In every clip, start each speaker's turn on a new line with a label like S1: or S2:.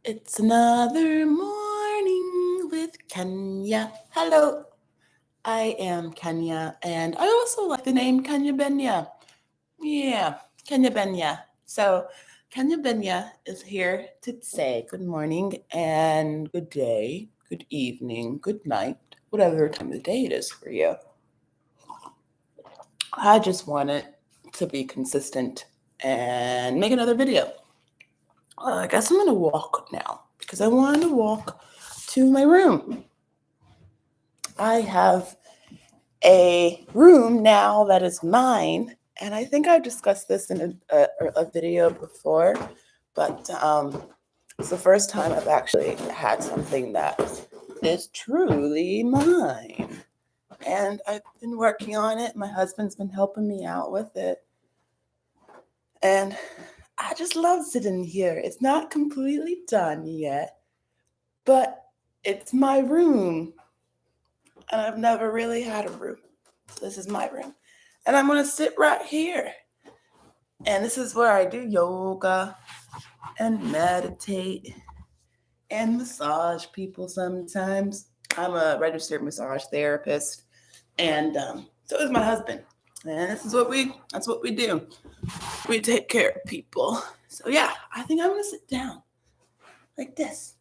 S1: It's another morning with Kenya. Hello, I am Kenya, and I also like the name Kenya Benya. Yeah, Kenya Benya. So, Kenya Benya is here to say good morning and good day, good evening, good night, whatever time of the day it is for you. I just wanted to be consistent and make another video. I guess I'm gonna walk now because I wanted to walk to my room. I have a room now that is mine, and I think I've discussed this in a video before, but it's the first time I've actually had something that is truly mine. And I've been working on it. My husband's been helping me out with it. And I just love sitting here. It's not completely done yet, but it's my room. And I've never really had a room. So this is my room. And I'm going to sit right here. And this is where I do yoga and meditate and massage people sometimes. I'm a registered massage therapist. And so is my husband. And that's what we do. We take care of people. So yeah, I think I'm going to sit down like this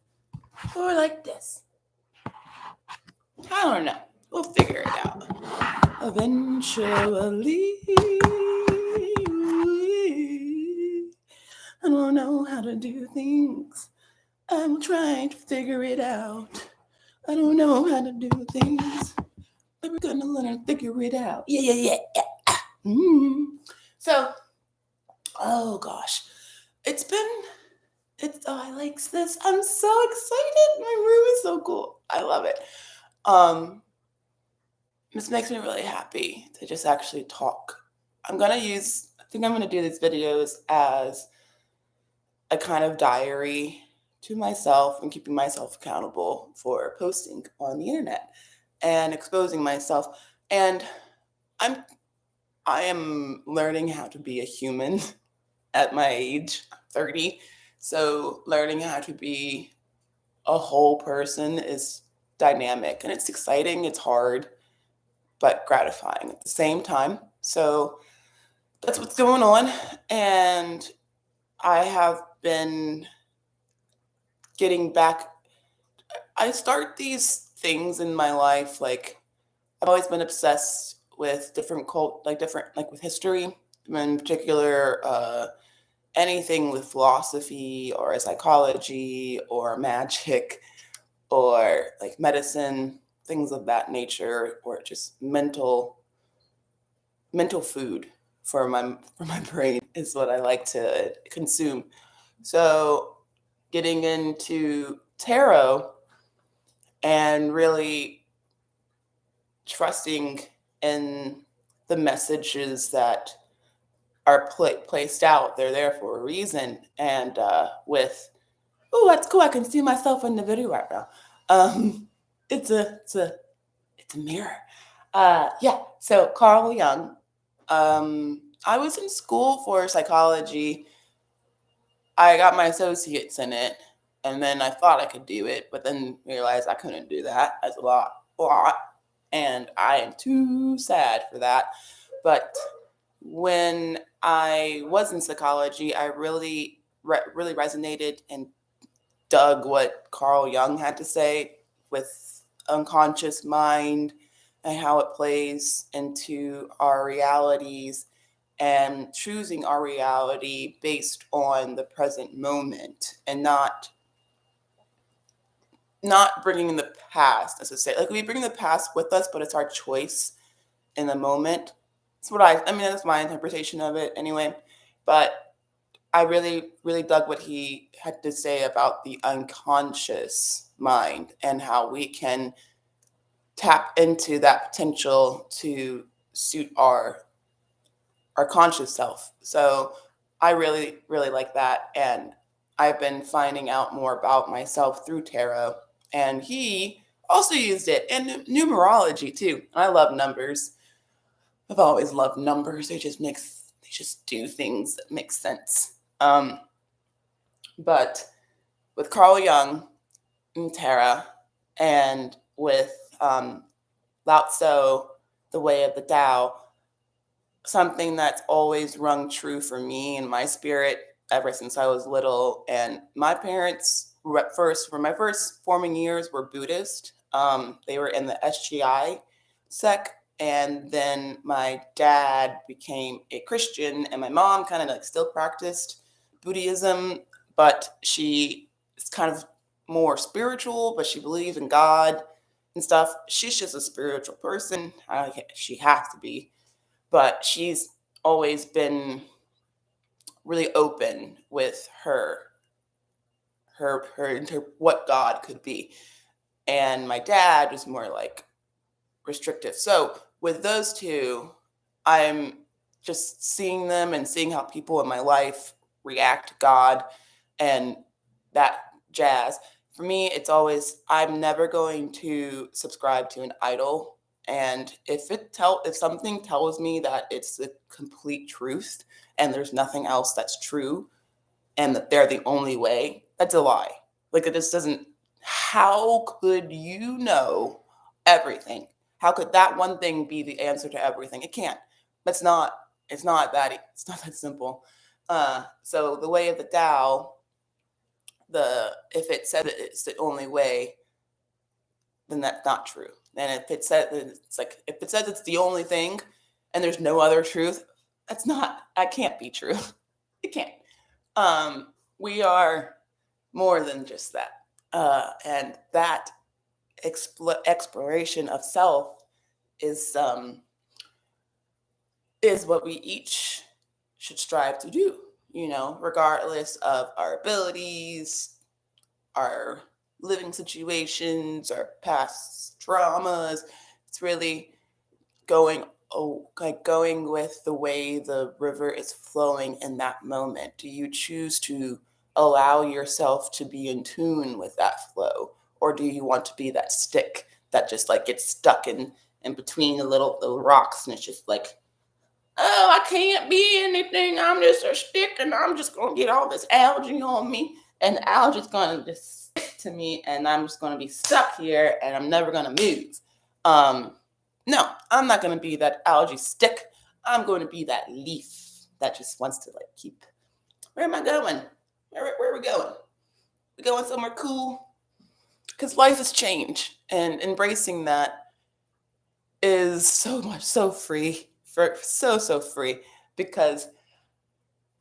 S1: or like this. I don't know. We'll figure it out. Eventually, I don't know how to do things. I'm trying to figure it out. I don't know how to do things. But we're gonna learn to figure it out. Yeah. Mm. So, oh gosh, it's been. I like this. I'm so excited. My room is so cool. I love it. Um, this makes me really happy to just actually talk. I think I'm gonna do these videos as a kind of diary to myself and keeping myself accountable for posting on the internet and exposing myself. And I'm I am learning how to be a human at my age, 30. So learning how to be a whole person is dynamic and it's exciting, it's hard, but gratifying at the same time. So that's what's going on. And I have been getting back. I start these things in my life. Like, I've always been obsessed with different, with history, in particular, anything with philosophy or psychology or magic or like medicine, things of that nature, or just mental food for my brain is what I like to consume. So getting into tarot and really trusting in the messages that are placed out. They're there for a reason. And oh, that's cool. I can see myself in the video right now. Um, it's a mirror. Yeah. So Carl Jung. I was in school for psychology. I got my associates in it, and then I thought I could do it, but then realized I couldn't do that. That's a lot, and I am too sad for that. But when I was in psychology, I really resonated and dug what Carl Jung had to say with unconscious mind and how it plays into our realities and choosing our reality based on the present moment and not bringing the past necessarily. Like, we bring the past with us, but it's our choice in the moment. That's what I mean, that's my interpretation of it anyway. But I really dug what he had to say about the unconscious mind and how we can tap into that potential to suit our conscious self. So I really like that, and I've been finding out more about myself through tarot, and he also used it in numerology too. I love numbers. I've always loved numbers. They just do things that make sense. But with Carl Jung and Tara, and with Lao Tzu, The Way of the Tao, something that's always rung true for me and my spirit ever since I was little. And my parents, for my first forming years, were Buddhist. They were in the SGI sect. And then my dad became a Christian, and my mom kind of like still practiced Buddhism, but she is kind of more spiritual, but she believes in God and stuff. She's just a spiritual person. She has to be, but she's always been really open with her what God could be. And my dad was more like restrictive. So with those two, I'm just seeing them and seeing how people in my life react to God and that jazz. For me, it's always, I'm never going to subscribe to an idol. And if something tells me that it's the complete truth and there's nothing else that's true and that they're the only way, that's a lie. Like, it just doesn't, how could you know everything? How could that one thing be the answer to everything? It can't. It's not, it's not that simple. So the way of the Tao, if it said that it's the only way, then that's not true. And if it said it's the only thing and there's no other truth, that can't be true. It can't. We are more than just that. And that exploration of self is what we each should strive to do, regardless of our abilities, our living situations, our past traumas. It's really going with the way the river is flowing in that moment. Do you choose to allow yourself to be in tune with that flow, or do you want to be that stick that just like gets stuck in between the little rocks, and it's just like, oh, I can't be anything, I'm just a stick and I'm just gonna get all this algae on me, and the algae's gonna just stick to me and I'm just gonna be stuck here and I'm never gonna move. No, I'm not going to be that algae stick. I'm going to be that leaf that just wants to like keep. Where am I going? Where are we going? We going somewhere cool? Because life is change, and embracing that is so free, so free. Because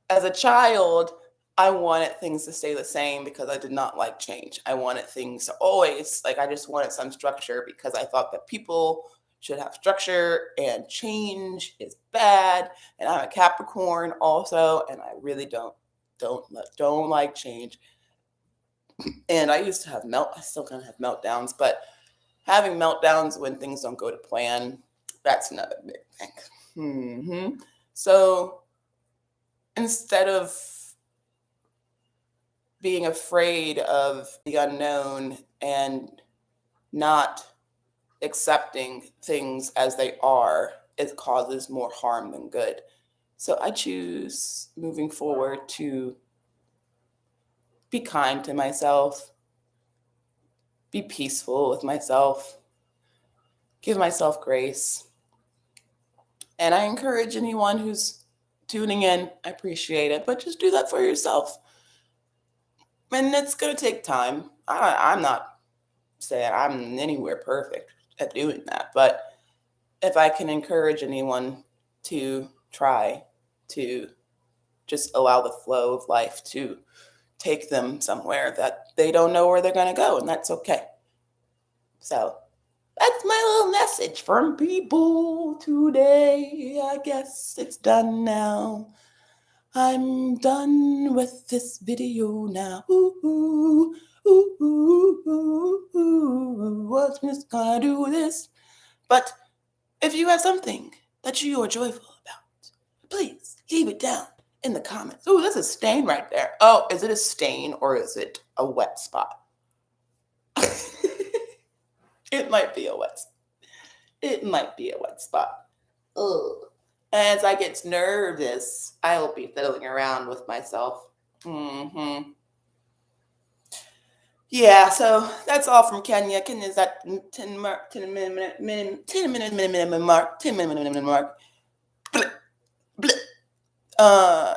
S1: as a child, I wanted things to stay the same because I did not like change. I wanted things to always, like, I just wanted some structure because I thought that people should have structure and change is bad. And I'm a Capricorn also, and I really don't like change. And I used to have I still kind of have meltdowns, but having meltdowns when things don't go to plan, that's another big thing. So instead of being afraid of the unknown and not accepting things as they are, it causes more harm than good. So I choose moving forward to be kind to myself, be peaceful with myself, give myself grace. And I encourage anyone who's tuning in, I appreciate it, but just do that for yourself. And it's going to take time. I'm not saying I'm anywhere perfect at doing that, but if I can encourage anyone to try to just allow the flow of life to take them somewhere that they don't know where they're going to go, and that's okay. So that's my little message from people today. I guess it's done now. I'm done with this video now. Was just gonna do this. But if you have something that you are joyful about, please leave it down in the comments. Oh, there's a stain right there. Oh, is it a stain or is it a wet spot? It might be a wet spot. Ugh. As I get nervous, I will be fiddling around with myself. Yeah, so that's all from Kenya. Kenya's at 10 mark, 10 minute mark, 10 minute mark. Bleh, bleh.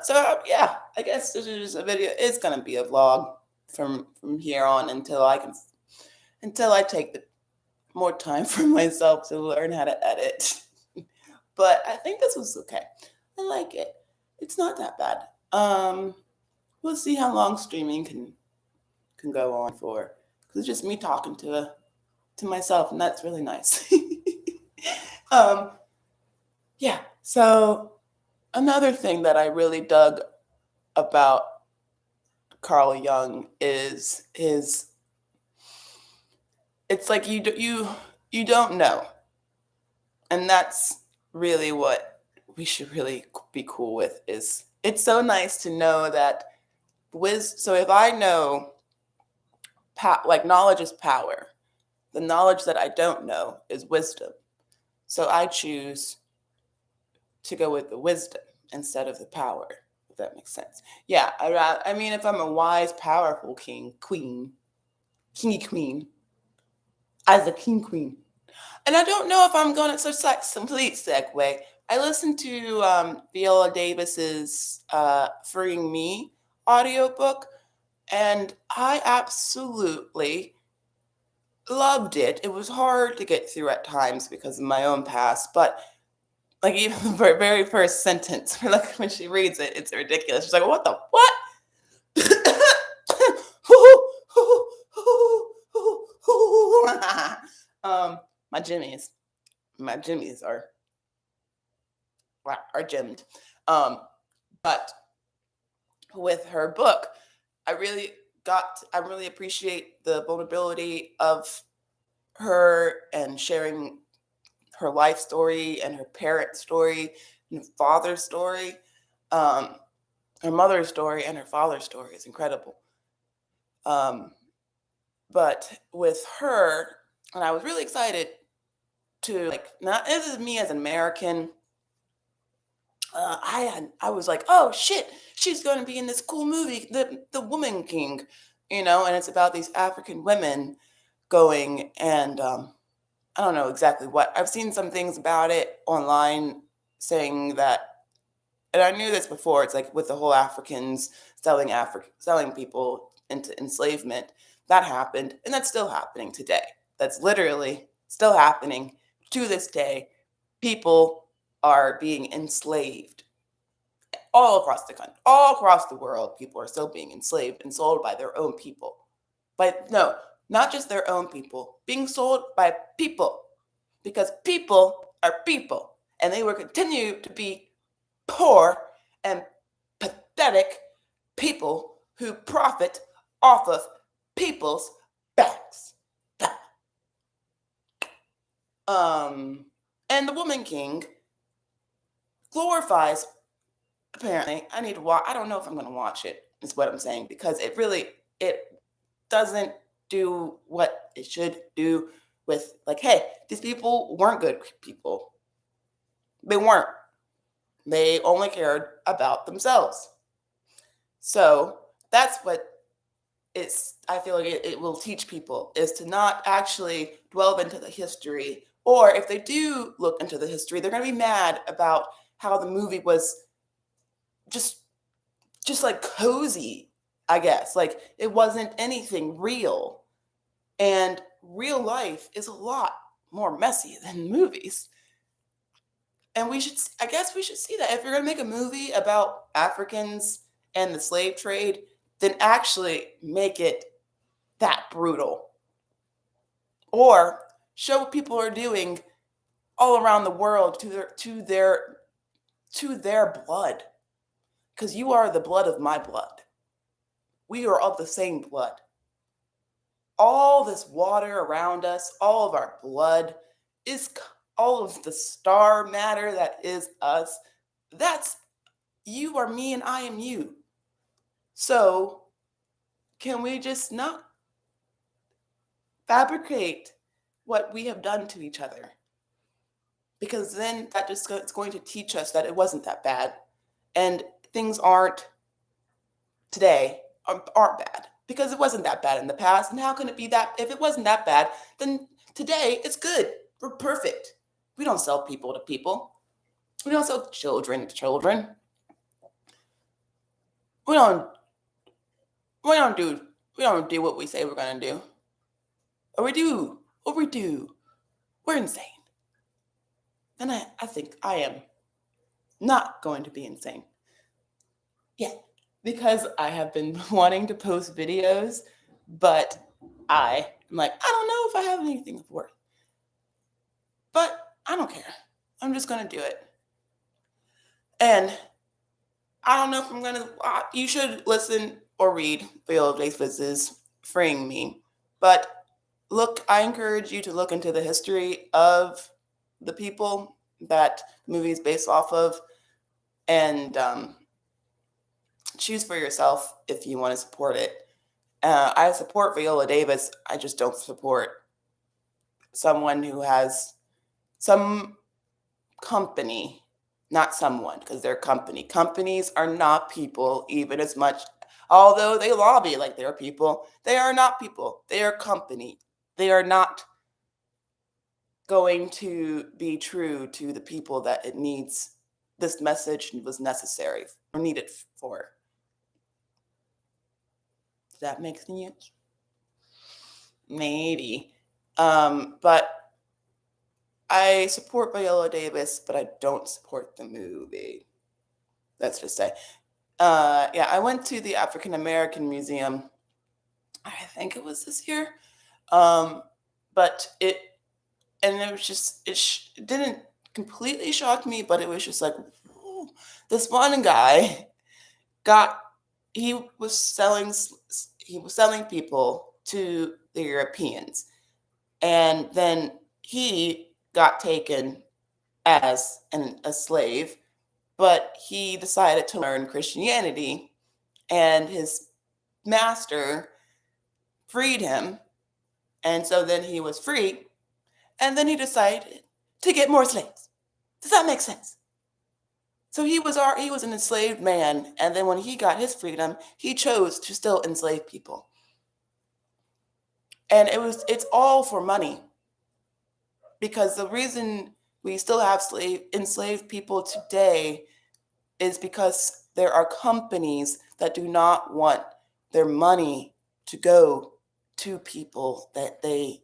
S1: So yeah, I guess this is a video. It's gonna be a vlog from here on until I take the more time for myself to learn how to edit. But I think this was okay. I like it. It's not that bad. We'll see how long streaming can go on for. 'Cause it's just me talking to myself, and that's really nice. um, yeah. So another thing that I really dug about Carl Jung is it's like you don't know, and that's really what we should really be cool with. Is it's so nice to know that so if I know like knowledge is power, the knowledge that I don't know is wisdom. So I choose to go with the wisdom instead of the power, if that makes sense. Yeah, I mean, if I'm a wise, powerful kingy queen, as a king queen. And I don't know if I'm going to, so it's like complete segue. I listened to Viola Davis's Freeing Me audiobook, and I absolutely loved it. It was hard to get through at times because of my own past, but like even the very first sentence, like when she reads it, it's ridiculous. She's like, "What the what?" My jimmies, my jimmies are gemmed. Um, but with her book, I really appreciate the vulnerability of her and sharing her life story and her parent story and her father's story. Um, her mother's story and her father's story is incredible. Um, but with her, and I was really excited to like, not this is me as an American. I was like, oh shit, she's going to be in this cool movie, the Woman King, and it's about these African women going and I don't know exactly what. I've seen some things about it online saying that, and I knew this before. It's like with the whole Africans selling people into enslavement. That happened, and that's still happening today. That's literally still happening to this day. People are being enslaved all across the country, all across the world. People are still being enslaved and sold by their own people. But no, not just their own people, being sold by people, because people are people, and they will continue to be poor and pathetic people who profit off of people's backs. Um, and the Woman King glorifies. Apparently, I need to watch. I don't know if I'm going to watch it. Is what I'm saying, because it doesn't do what it should do. With like, hey, these people weren't good people. They weren't. They only cared about themselves. So that's what I feel like it will teach people, is to not actually delve into the history. Or if they do look into the history, they're going to be mad about how the movie was just like cozy, I guess. Like it wasn't anything real. And real life is a lot more messy than movies. And I guess we should see that. If you're going to make a movie about Africans and the slave trade, then actually make it that brutal. Or show what people are doing all around the world to their blood. Because you are the blood of my blood. We are of the same blood. All this water around us, all of our blood, is all of the star matter that is us. That's you are me and I am you. So, can we just not fabricate what we have done to each other? Because then it's going to teach us that it wasn't that bad. And things aren't bad because it wasn't that bad in the past. And how can it be that if it wasn't that bad, then today it's good. We're perfect. We don't sell people to people. We don't sell children to children. We don't we don't do what we say we're gonna do. Or we do. Or we do. We're insane. And I think I am not going to be insane. Yeah. Because I have been wanting to post videos, but I'm like, I don't know if I have anything of worth. But I don't care. I'm just gonna do it. And I don't know if I'm gonna. You should listen or read Viola Davis's "Freeing Me," but look. I encourage you to look into the history of the people that the movie is based off of, and choose for yourself if you want to support it. I support Viola Davis. I just don't support someone who has some company, not someone, because they're company. Companies are not people, even as much, although they lobby like they're people, they are not people. They are company. They are not going to be true to the people that it needs. This message was necessary or needed for. Does that make sense? Maybe. But I support Viola Davis, but I don't support the movie. Let's just say. Yeah, I went to the African American Museum. I think it was this year. But it was just it didn't completely shock me, but it was just like, ooh, this one guy got he was selling people to the Europeans, and then he got taken as a slave, but he decided to learn Christianity, and his master freed him, and so then he was free, and then he decided to get more slaves. Does that make sense? So he was an enslaved man, and then when he got his freedom, he chose to still enslave people. And it's all for money. Because the reason we still have enslaved people today is because there are companies that do not want their money to go to people that they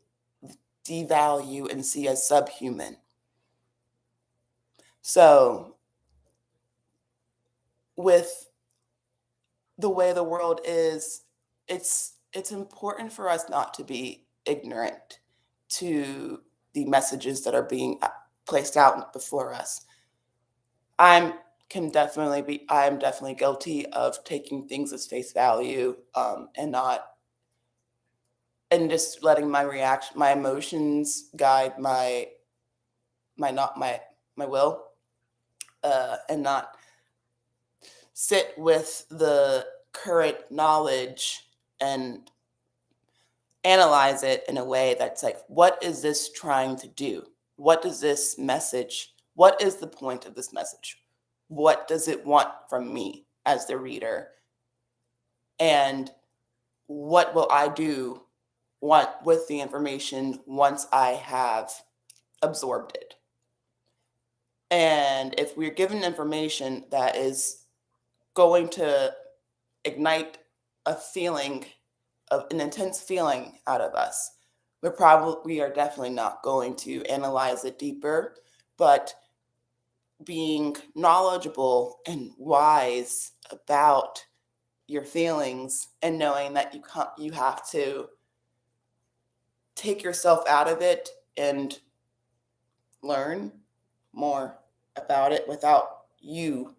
S1: devalue and see as subhuman. So with the way the world is, it's important for us not to be ignorant to the messages that are being placed out before us. I'm definitely guilty of taking things as face value, and just letting my emotions guide my will, and not sit with the current knowledge and analyze it in a way that's like, what is this trying to do? What is the point of this message? What does it want from me as the reader? And what will I do with the information once I have absorbed it? And if we're given information that is going to ignite an intense feeling out of us, we are definitely not going to analyze it deeper, but being knowledgeable and wise about your feelings and knowing that you have to take yourself out of it and learn more about it without you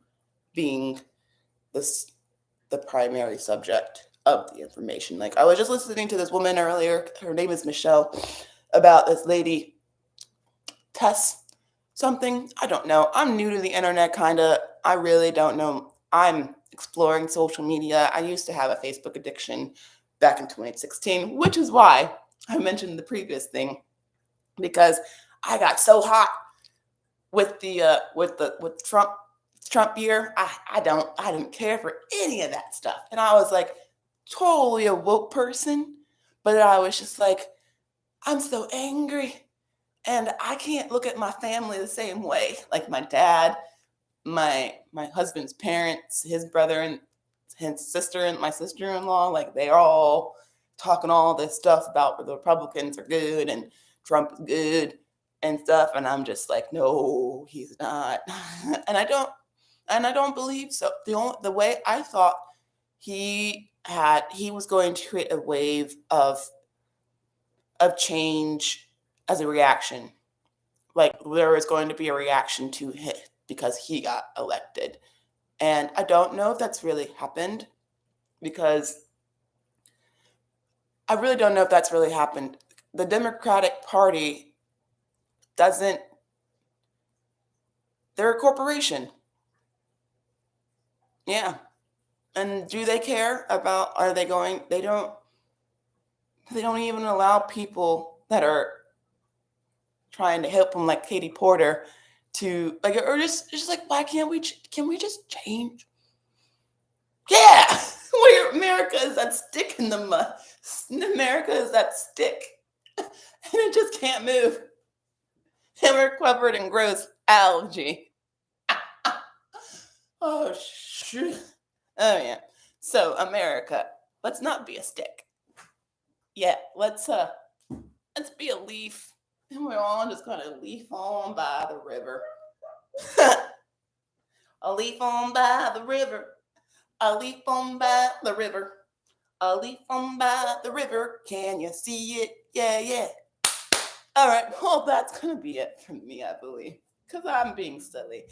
S1: being the primary subject of the information. Like, I was just listening to this woman earlier, her name is Michelle, about this lady, Tess something. I don't know. I'm new to the internet, kind of. I really don't know. I'm exploring social media. I used to have a Facebook addiction back in 2016, which is why I mentioned the previous thing, because I got so hot with Trump year. I didn't care for any of that stuff, and I was like, totally a woke person, but I was just like, I'm so angry. And I can't look at my family the same way. Like my dad, my husband's parents, his brother and his sister and my sister-in-law, like they're all talking all this stuff about the Republicans are good and Trump is good and stuff. And I'm just like, no, he's not. and I don't believe so. The way I thought he was going to create a wave of change as a reaction. Like there was going to be a reaction to him because he got elected. And I don't know if that's really happened because I really don't know if that's really happened. The Democratic Party doesn't, they're a corporation. Yeah. And do they care about, are they going, they don't even allow people that are trying to help them like Katie Porter to like, or just like, why can't can we just change? Yeah. Where America is that stick in the mud. America is that stick. And it just can't move. And we're covered in gross algae. Oh shoot. Oh yeah. So America, let's not be a stick. Yeah, let's be a leaf. And we're all just gonna leaf on by the river. A leaf on by the river. A leaf on by the river. A leaf on by the river. Can you see it? Yeah, yeah. All right. Well, that's going to be it from me, I believe, because I'm being silly.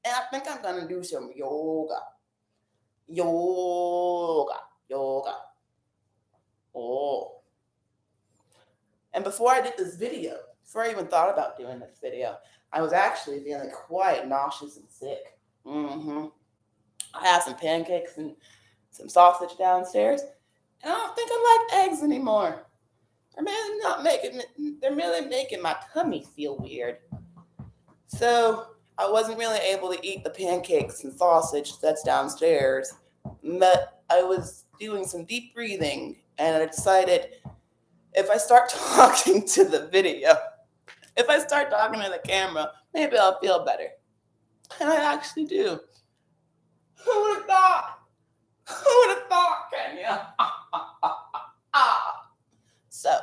S1: And I think I'm going to do some yoga. Yoga. Yoga. Oh. And before I did this video, before I even thought about doing this video, I was actually feeling quite nauseous and sick. I had some pancakes and some sausage downstairs, and I don't think I like eggs anymore. They're really making my tummy feel weird. So I wasn't really able to eat the pancakes and sausage that's downstairs, but I was doing some deep breathing, and I decided if I start talking to the video, if I start talking to the camera, maybe I'll feel better. And I actually do. Who would have thought? Who would have thought, Kenya? So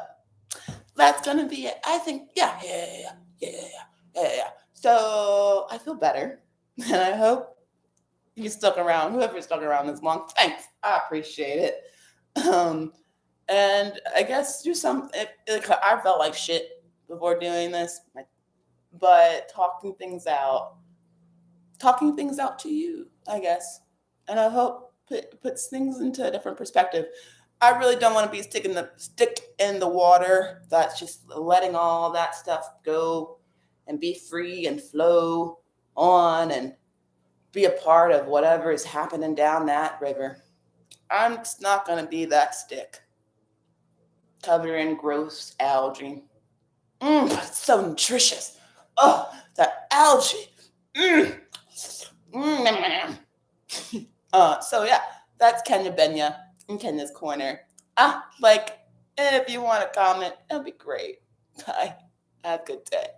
S1: that's gonna be it. I think, yeah. So I feel better, and I hope you stuck around. Whoever stuck around this long, thanks. I appreciate it. And I guess do some. I felt like shit before doing this, but talking things out to you, I guess, and I hope puts things into a different perspective. I really don't want to be stick in the water. That's just letting all that stuff go and be free and flow on and be a part of whatever is happening down that river. I'm just not going to be that stick covered in gross algae. But it's so nutritious. Oh, that algae. Mm. So yeah, that's Kenya Benya in Kenya's Corner. If you want to comment, that'd be great. Bye. Have a good day.